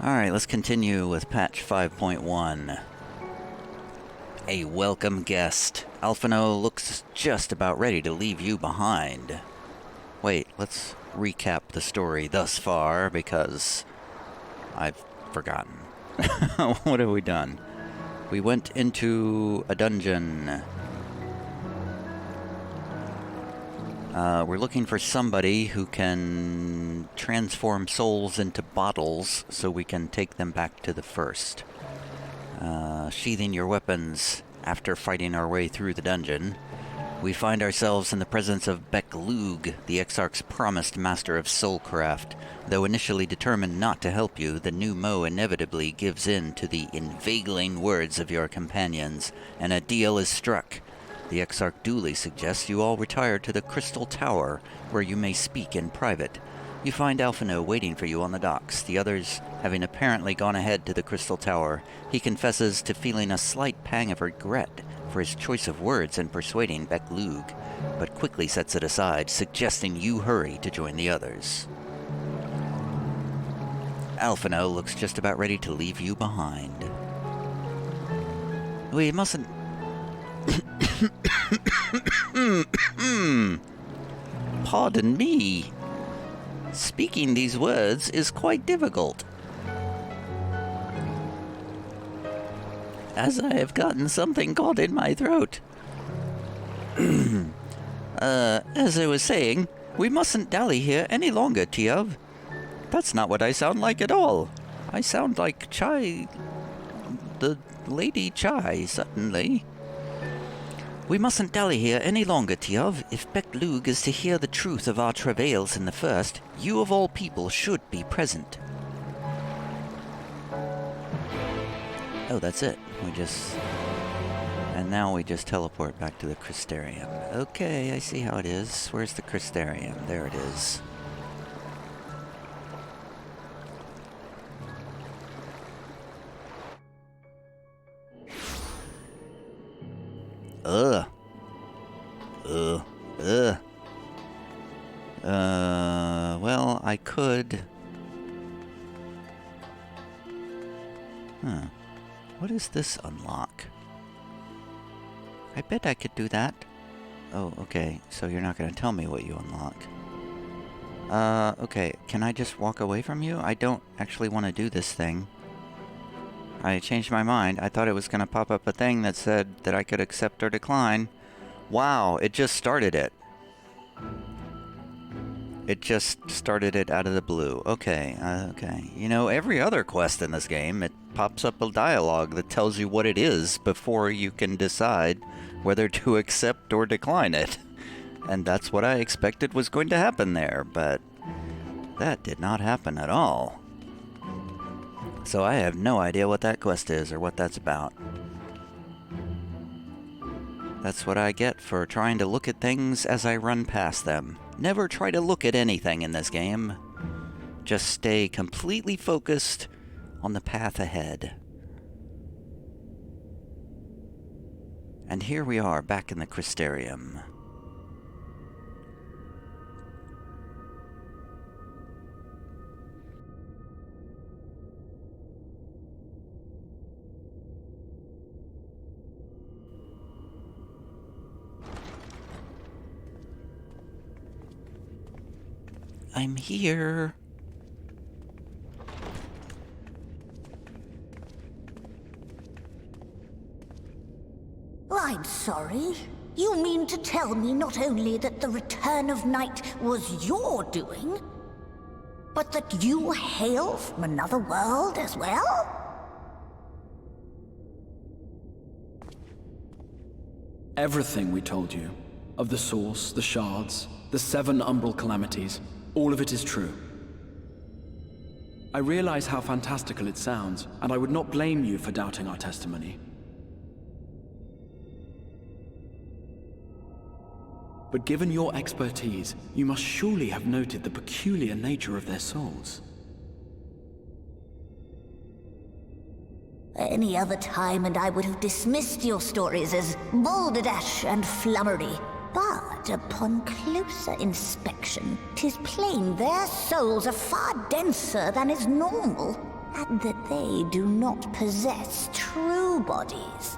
Alright, let's continue with patch 5.1. A welcome guest. Alphino looks just about ready to leave you behind. Wait, let's recap the story thus far, because I've forgotten. What have we done? We went into a dungeon. We're looking for somebody who can transform souls into bottles so we can take them back to the first. Sheathing your weapons after fighting our way through the dungeon, we find ourselves in the presence of Beck-Lug, the Exarch's promised master of soulcraft. Though initially determined not to help you, the new Mo inevitably gives in to the inveigling words of your companions, and a deal is struck. The Exarch duly suggests you all retire to the Crystal Tower, where you may speak in private. You find Alphino waiting for you on the docks, the others having apparently gone ahead to the Crystal Tower. He confesses to feeling a slight pang of regret for his choice of words in persuading Beck-Lug, but quickly sets it aside, suggesting you hurry to join the others. Alphino looks just about ready to leave you behind. We mustn't... Pardon me. Speaking these words is quite difficult, as I have gotten something caught in my throat. As I was saying, we mustn't dally here any longer, Tiav. That's not what I sound like at all. I sound like Chai... the Lady Chai, suddenly. We mustn't dally here any longer, Tiav. If Beck-Lug is to hear the truth of our travails in the first, you of all people should be present. Oh, that's it. And now we just teleport back to the Crystarium. Okay, I see how it is. Where's the Crystarium? There it is. Well, I could... What does this unlock? I bet I could do that. Oh, okay. So you're not going to tell me what you unlock. Okay. Can I just walk away from you? I don't actually want to do this thing. I changed my mind. I thought it was going to pop up a thing that said that I could accept or decline. Wow, it just started it. It just started it out of the blue. Okay, okay. You know, every other quest in this game, it pops up a dialogue that tells you what it is before you can decide whether to accept or decline it. And that's what I expected was going to happen there, but that did not happen at all. So I have no idea what that quest is or what that's about. That's what I get for trying to look at things as I run past them. Never try to look at anything in this game. Just stay completely focused on the path ahead. And here we are, back in the Crystarium. I'm here. I'm sorry. You mean to tell me not only that the return of night was your doing, but that you hail from another world as well? Everything we told you, of the source, the shards, the 7 umbral calamities, all of it is true. I realize how fantastical it sounds, and I would not blame you for doubting our testimony. But given your expertise, you must surely have noted the peculiar nature of their souls. Any other time and I would have dismissed your stories as balderdash and flummery. But upon closer inspection, 'tis plain their souls are far denser than is normal. and that they do not possess true bodies.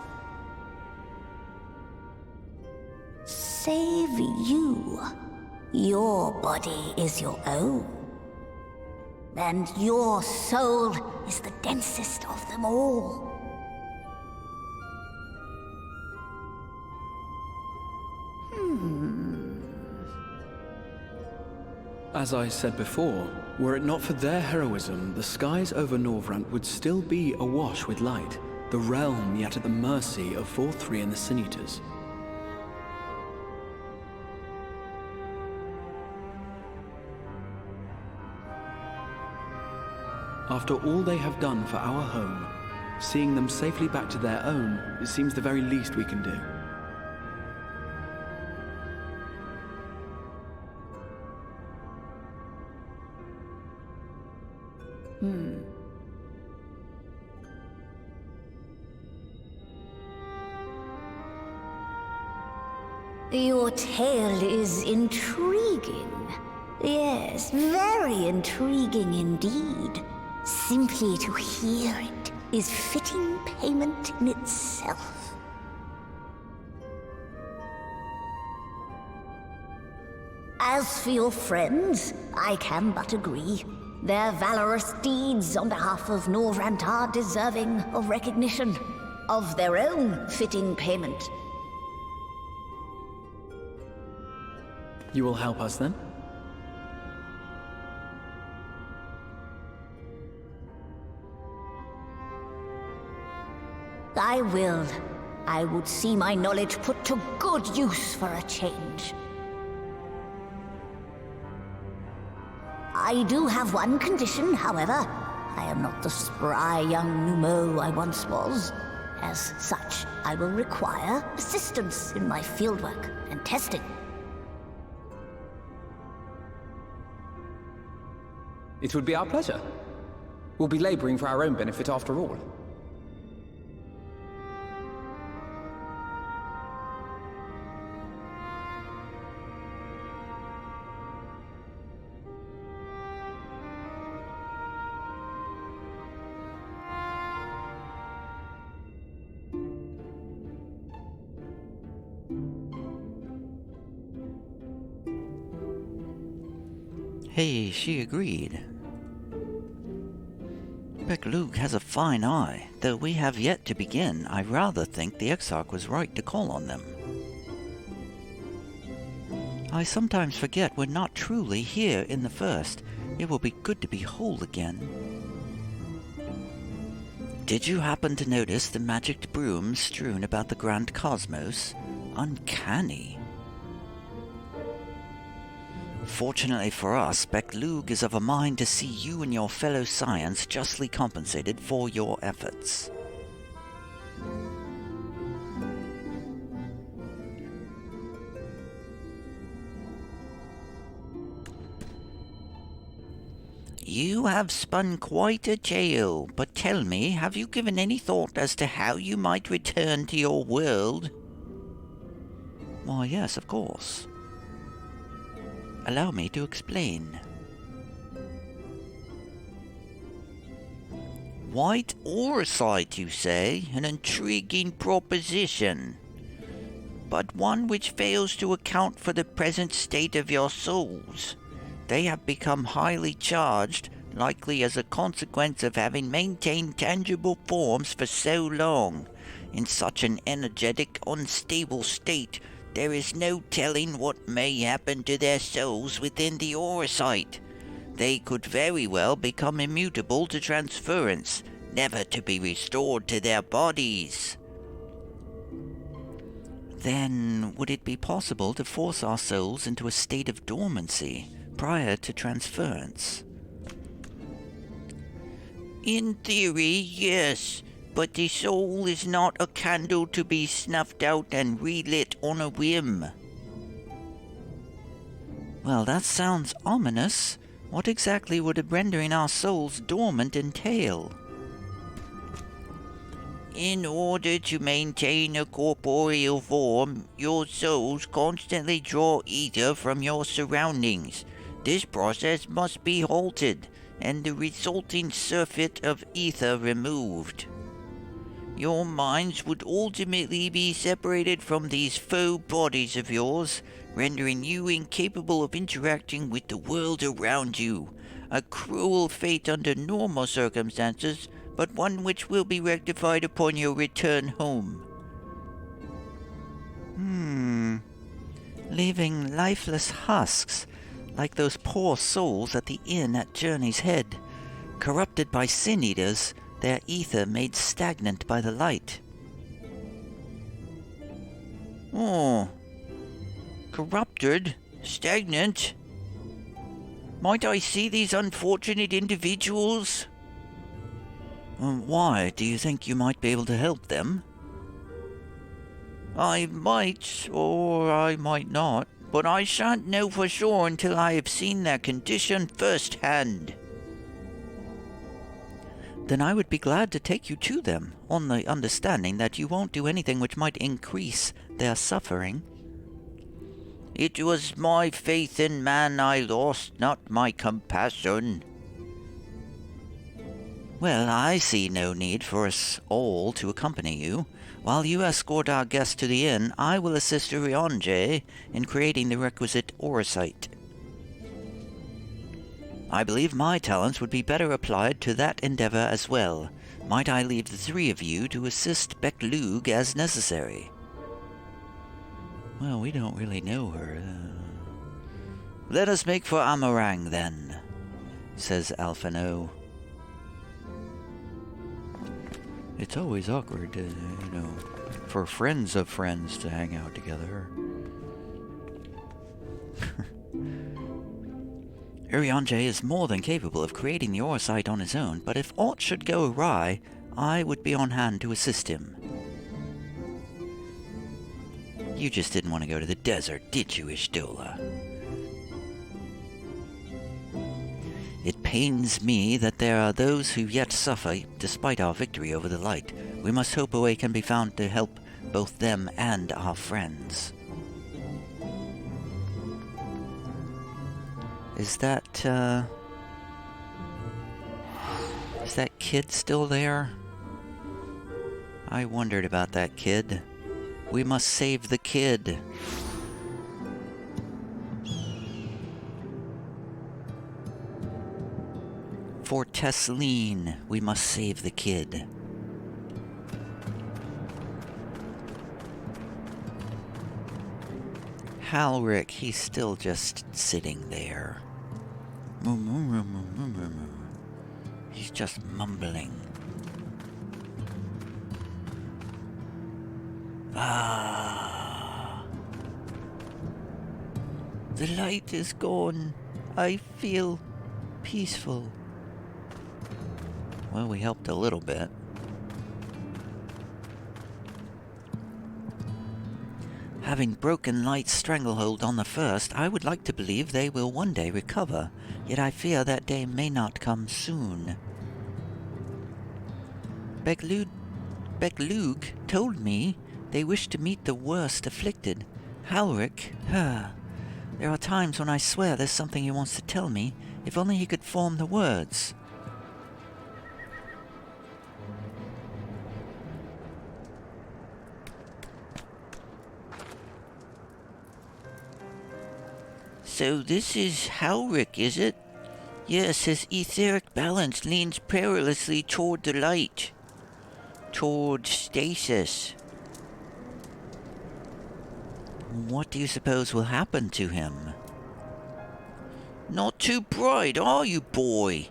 Save you. Your body is your own. And your soul is the densest of them all. As I said before, were it not for their heroism, the skies over Norvrant would still be awash with light, the realm yet at the mercy of Vorthri and the Sinuters. After all they have done for our home, seeing them safely back to their own, it seems the very least we can do. Your tale is intriguing. Yes, very intriguing indeed. Simply to hear it is fitting payment in itself. As for your friends, I can but agree. Their valorous deeds on behalf of Norvrant are deserving of recognition, of their own fitting payment. You will help us then? I will. I would see my knowledge put to good use for a change. I do have one condition, however. I am not the spry young Numo I once was. As such, I will require assistance in my fieldwork and testing. It would be our pleasure. We'll be laboring for our own benefit after all. Hey, she agreed. Beklug has a fine eye. Though we have yet to begin, I rather think the Exarch was right to call on them. I sometimes forget we're not truly here in the first. It will be good to be whole again. Did you happen to notice the magic brooms strewn about the Grand Cosmos? Uncanny. Fortunately for us, Beklug is of a mind to see you and your fellow scions justly compensated for your efforts. You have spun quite a tale, but tell me, have you given any thought as to how you might return to your world? Why, yes, of course. Allow me to explain. White Orsite, you say? An intriguing proposition. But one which fails to account for the present state of your souls. They have become highly charged, likely as a consequence of having maintained tangible forms for so long. In such an energetic, unstable state, there is no telling what may happen to their souls within the Orsite. They could very well become immutable to transference, never to be restored to their bodies. Then, would it be possible to force our souls into a state of dormancy prior to transference? In theory, yes. But the soul is not a candle to be snuffed out and relit on a whim. Well, that sounds ominous. What exactly would rendering our souls dormant entail? In order to maintain a corporeal form, your souls constantly draw ether from your surroundings. This process must be halted. and the resulting surfeit of ether removed. Your minds would ultimately be separated from these faux bodies of yours, rendering you incapable of interacting with the world around you. A cruel fate under normal circumstances, but one which will be rectified upon your return home. Leaving lifeless husks, like those poor souls at the inn at Journey's Head, corrupted by sin eaters, their ether made stagnant by the light. Oh, corrupted? Stagnant? Might I see these unfortunate individuals? Why? Do you think you might be able to help them? I might, or I might not, but I shan't know for sure until I have seen their condition firsthand. Then I would be glad to take you to them, on the understanding that you won't do anything which might increase their suffering. It was my faith in man I lost, not my compassion. Well, I see no need for us all to accompany you. While you escort our guest to the inn, I will assist Urianger in creating the requisite orosite. I believe my talents would be better applied to that endeavor as well. Might I leave the three of you to assist Beklug as necessary? Well, we don't really know her. Let us make for Amarang, then, says Alphino. It's always awkward, for friends of friends to hang out together. Urianger is more than capable of creating the orosite on his own, but if aught should go awry, I would be on hand to assist him. You just didn't want to go to the desert, did you, Ishtola? It pains me that there are those who yet suffer despite our victory over the light. We must hope a way can be found to help both them and our friends. Is that kid still there? I wondered about that kid. We must save the kid. For Tesleen, we must save the kid. Halric, he's still just sitting there. He's just mumbling. Ah. The light is gone. I feel peaceful. Well, we helped a little bit. Having broken Light's stranglehold on the first, I would like to believe they will one day recover, yet I fear that day may not come soon. Beklug told me they wish to meet the worst afflicted. Halric, there are times when I swear there's something he wants to tell me, if only he could form the words. So this is Halric, is it? Yes, his etheric balance leans perilously toward the light. Toward stasis. What do you suppose will happen to him? Not too bright, are you, boy?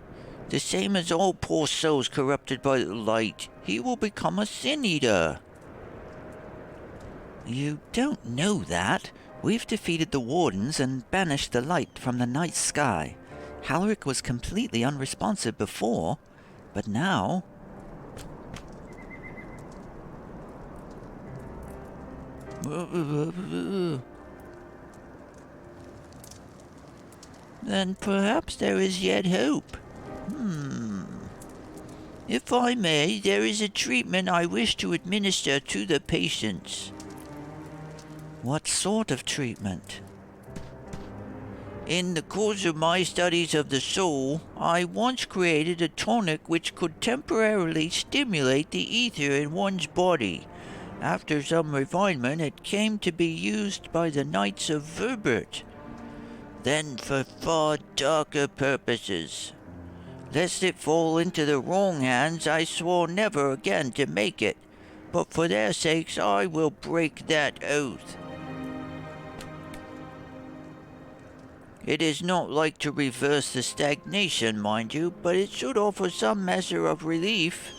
The same as all poor souls corrupted by the light. He will become a sin-eater. You don't know that. We've defeated the Wardens and banished the light from the night sky. Halric was completely unresponsive before, but now... Then perhaps there is yet hope. If I may, there is a treatment I wish to administer to the patients. What sort of treatment? In the course of my studies of the soul, I once created a tonic which could temporarily stimulate the ether in one's body. After some refinement, it came to be used by the Knights of Verbert. Then for far darker purposes. Lest it fall into the wrong hands, I swore never again to make it. But for their sakes, I will break that oath. It is not like to reverse the stagnation, mind you, but it should offer some measure of relief.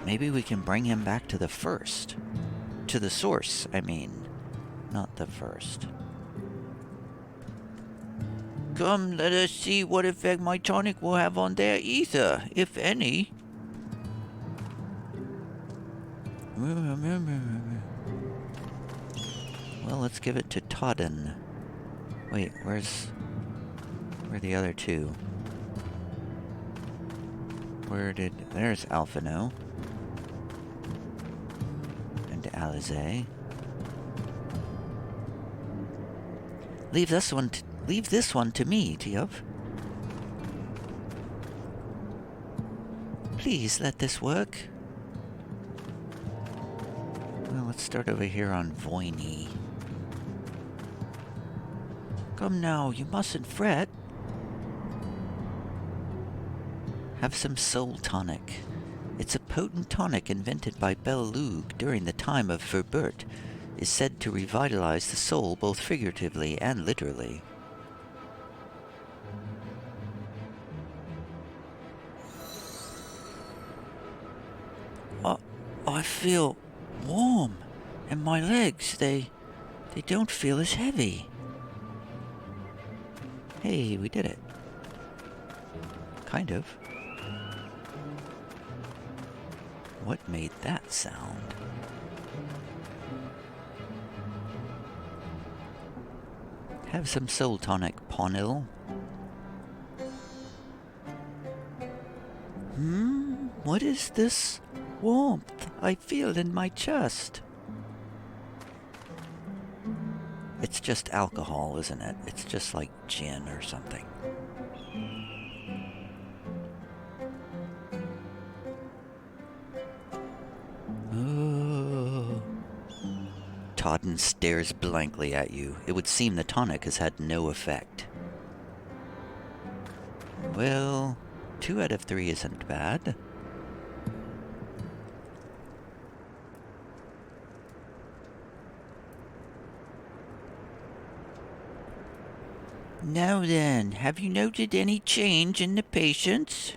Maybe we can bring him back to the first. To the source, I mean. Not the first. Come, let us see what effect my tonic will have on their ether, if any. Well, let's give it to Todden. Wait, where are the other two? There's Alphino. And Alize. Leave this one to me, Tiof. Please let this work. Well, let's start over here on Voini. Come now, you mustn't fret. Have some soul tonic. It's a potent tonic invented by Bel-Lug during the time of Verbert. Is said to revitalize the soul both figuratively and literally. I feel warm, and my legs, they don't feel as heavy. Hey, we did it. Kind of. What made that sound? Have some soul tonic, Ponil. What is this warmth I feel in my chest? It's just alcohol, isn't it? It's just like gin or something. Todden stares blankly at you. It would seem the tonic has had no effect. Well, 2 out of 3 isn't bad. Now then, have you noted any change in the patients?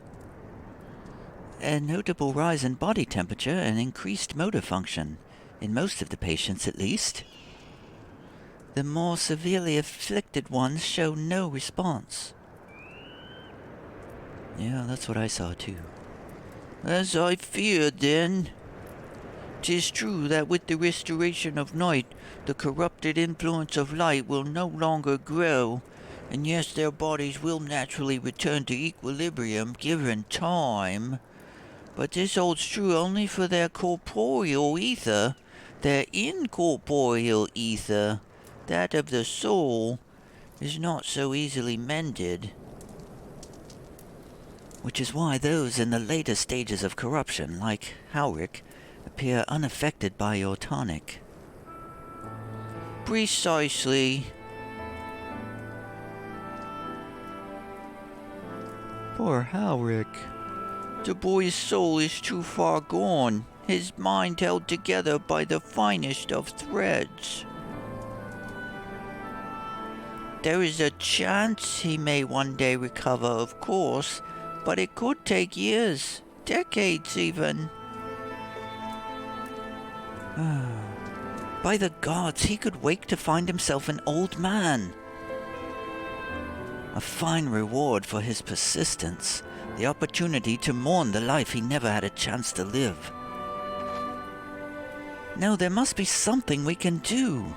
A notable rise in body temperature and increased motor function. In most of the patients, at least. The more severely afflicted ones show no response. Yeah, that's what I saw too. As I feared, then. 'Tis true that with the restoration of night, the corrupted influence of light will no longer grow, and yes, their bodies will naturally return to equilibrium given time. But this holds true only for their corporeal ether. Their incorporeal ether, that of the soul, is not so easily mended. Which is why those in the later stages of corruption, like Hauric, appear unaffected by your tonic. Precisely. Poor Hauric. The boy's soul is too far gone, his mind held together by the finest of threads. There is a chance he may one day recover, of course, but it could take years, decades even. By the gods, he could wake to find himself an old man. A fine reward for his persistence, the opportunity to mourn the life he never had a chance to live. No, there must be something we can do.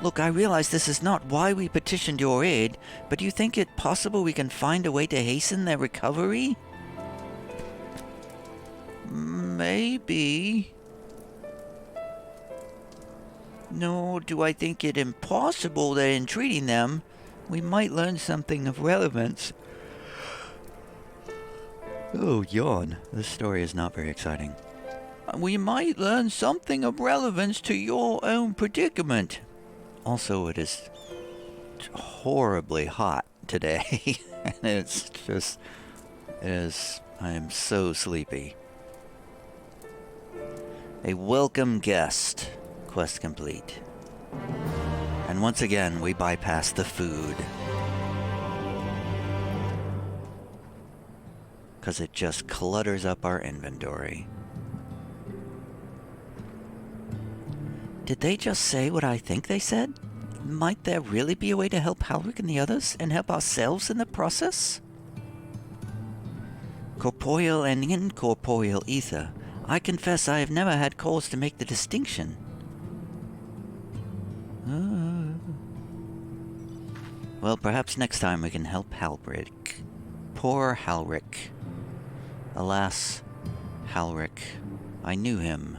Look, I realize this is not why we petitioned your aid, but do you think it possible we can find a way to hasten their recovery? Maybe. Nor do I think it impossible that in treating them, we might learn something of relevance. Oh, yawn. This story is not very exciting. We might learn something of relevance to your own predicament. Also, it is horribly hot today. And it's just... I am so sleepy. A welcome guest. Quest complete. And once again, we bypass the food. Because it just clutters up our inventory. Did they just say what I think they said? Might there really be a way to help Halric and the others, and help ourselves in the process? Corporeal and incorporeal ether. I confess I have never had cause to make the distinction. Well, perhaps next time we can help Halric. Poor Halric. Alas, Halric. I knew him.